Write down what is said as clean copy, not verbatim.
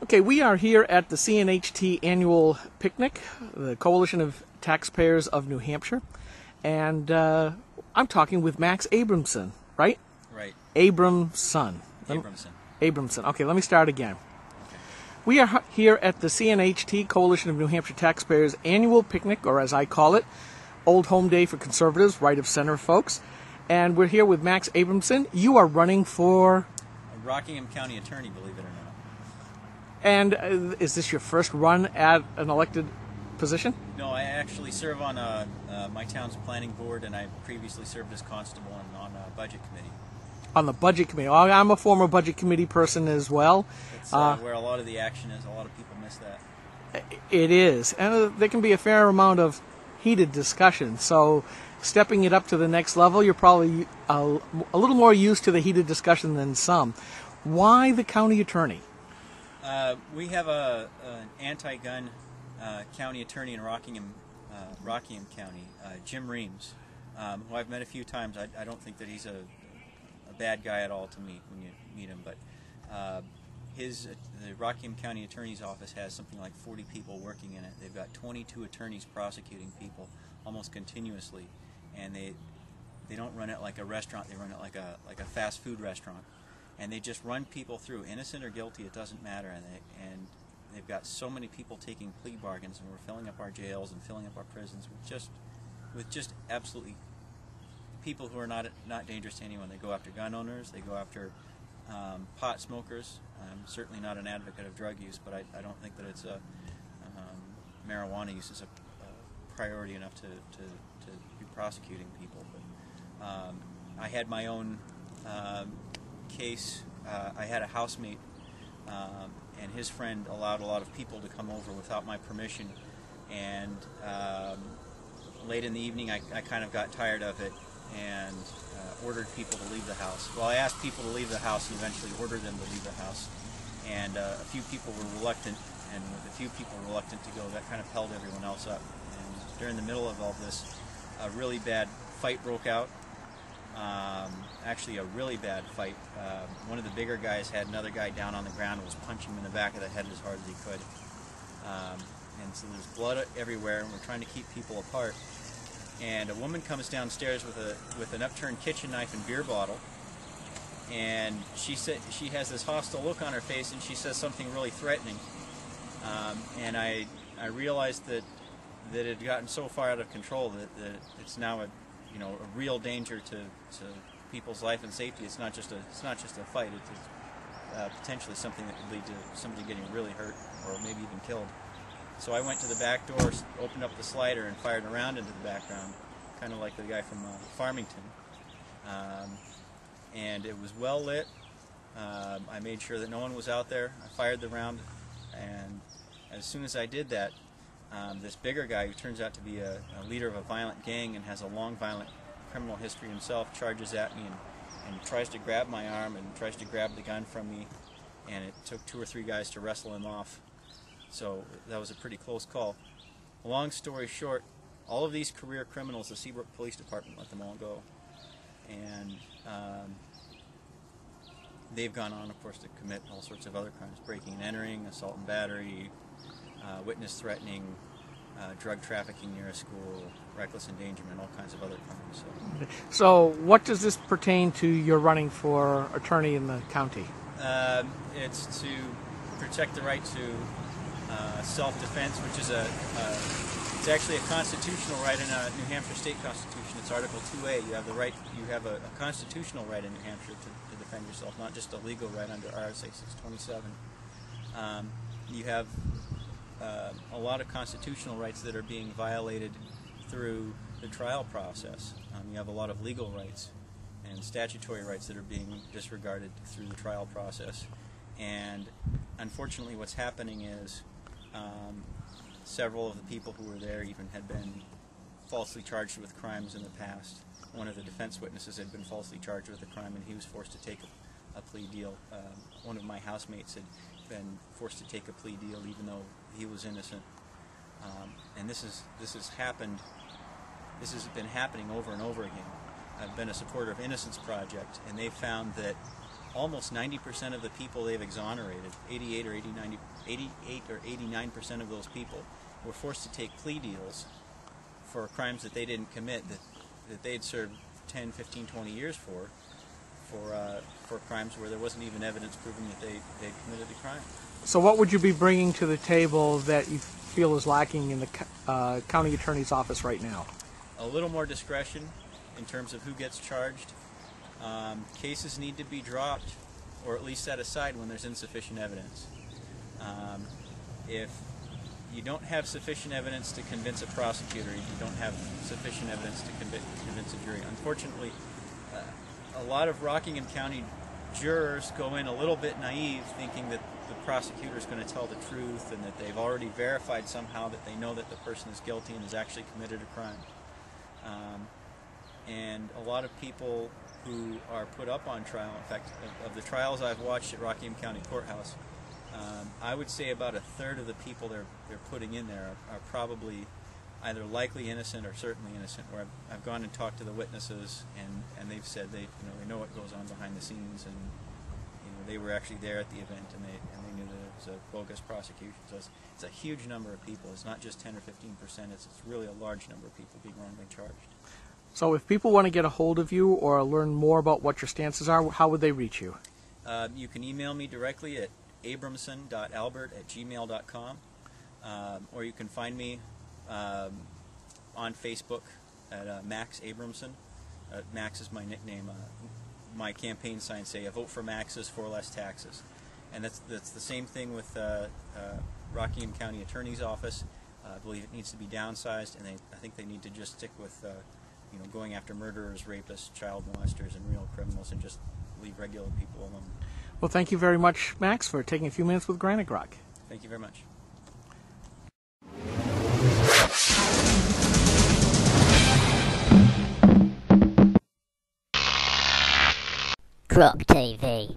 Okay, we are here at the CNHT annual picnic, the Coalition of Taxpayers of New Hampshire, and I'm talking with Max Abramson, right? Right. Abramson. Abramson. Okay, let me start again. Okay. We are here at the CNHT Coalition of New Hampshire Taxpayers annual picnic, or as I call it, Old Home Day for Conservatives, right of center folks. And we're here with Max Abramson. You are running for A Rockingham County Attorney, believe it or not. And is this your first run at an elected position? No, I actually serve on my town's planning board, and I previously served as constable and on a budget committee. On the budget committee. I'm a former budget committee person as well. It's where a lot of the action is. A lot of people miss that. It is. And there can be a fair amount of heated discussion. So stepping it up to the next level, you're probably a little more used to the heated discussion than some. Why the county attorney? We have an anti-gun county attorney in Rockingham County, Jim Reams, who I've met a few times. I don't think that he's a bad guy at all to meet when you meet him, but the Rockingham County Attorney's Office has something like 40 people working in it. They've got 22 attorneys prosecuting people almost continuously, and they don't run it like a restaurant. They run it like a fast food restaurant. And they just run people through, innocent or guilty, it doesn't matter. And they've got so many people taking plea bargains, and we're filling up our jails and filling up our prisons with just absolutely people who are not dangerous to anyone. They go after gun owners, they go after pot smokers. I'm certainly not an advocate of drug use, but I don't think that it's marijuana use is a priority enough to be prosecuting people. But I had my own case. I had a housemate, and his friend allowed a lot of people to come over without my permission, and late in the evening I kind of got tired of it and ordered people to leave the house. Well, I asked people to leave the house and eventually ordered them to leave the house, and a few people were reluctant, and with a few people reluctant to go, that kind of held everyone else up. And during the middle of all this, a really bad fight broke out. Actually a really bad fight. One of the bigger guys had another guy down on the ground and was punching him in the back of the head as hard as he could. And so there's blood everywhere, and we're trying to keep people apart. And a woman comes downstairs with an upturned kitchen knife and beer bottle, and she has this hostile look on her face, and she says something really threatening. And I realized that it had gotten so far out of control that it's now a real danger to people's life and safety. It's not just a fight. It's potentially something that could lead to somebody getting really hurt or maybe even killed. So I went to the back door, opened up the slider, and fired a round into the background, kind of like the guy from Farmington. And it was well lit. I made sure that no one was out there. I fired the round, and as soon as I did that, this bigger guy, who turns out to be a leader of a violent gang and has a long violent criminal history himself, charges at me and tries to grab my arm and tries to grab the gun from me, and it took 2 or 3 guys to wrestle him off. So that was a pretty close call. Long story short, all of these career criminals, the Seabrook Police Department let them all go, and they've gone on, of course, to commit all sorts of other crimes: breaking and entering, assault and battery, witness threatening, drug trafficking near a school, reckless endangerment, all kinds of other crimes. So what does this pertain to your running for attorney in the county? It's to protect the right to self-defense, which is it's actually a constitutional right in a New Hampshire state constitution. It's Article 2A. You have a constitutional right in New Hampshire to defend yourself, not just a legal right under RSA 627. You have a lot of constitutional rights that are being violated through the trial process. You have a lot of legal rights and statutory rights that are being disregarded through the trial process. And unfortunately, what's happening is several of the people who were there even had been falsely charged with crimes in the past. One of the defense witnesses had been falsely charged with a crime, and he was forced to take a plea deal. One of my housemates had been forced to take a plea deal even though he was innocent. And this has happened. This has been happening over and over again. I've been a supporter of Innocence Project, and they found that almost 90% of the people they've exonerated, 88 or 89% of those people were forced to take plea deals for crimes that they didn't commit, that they'd served 10, 15, 20 years for crimes where there wasn't even evidence proving that they committed the crime. So what would you be bringing to the table that you feel is lacking in the county attorney's office right now? A little more discretion in terms of who gets charged. Cases need to be dropped or at least set aside when there's insufficient evidence. If you don't have sufficient evidence to convince a prosecutor, you don't have sufficient evidence to convince a jury. Unfortunately, a lot of Rockingham County jurors go in a little bit naive, thinking that the prosecutor is going to tell the truth and that they've already verified somehow that they know that the person is guilty and has actually committed a crime. And a lot of people who are put up on trial, in fact, of the trials I've watched at Rockingham County Courthouse, I would say about a third of the people they're putting in there are probably either likely innocent or certainly innocent, where I've gone and talked to the witnesses, and they've said they know what goes on behind the scenes, and they were actually there at the event, and they knew that it was a bogus prosecution. So it's a huge number of people. It's not just 10 or 15%. It's really a large number of people being wrongly charged. So if people want to get a hold of you or learn more about what your stances are, how would they reach you? You can email me directly at abramson.albert@gmail.com, or you can find me on Facebook at Max Abramson. Max is my nickname. My campaign signs say, "Vote for Max's for less taxes," and that's the same thing with Rockingham County Attorney's Office. I believe it needs to be downsized, and I think they need to just stick with going after murderers, rapists, child molesters, and real criminals, and just leave regular people alone. Well, thank you very much, Max, for taking a few minutes with Granite Grok. Thank you very much. Grok TV.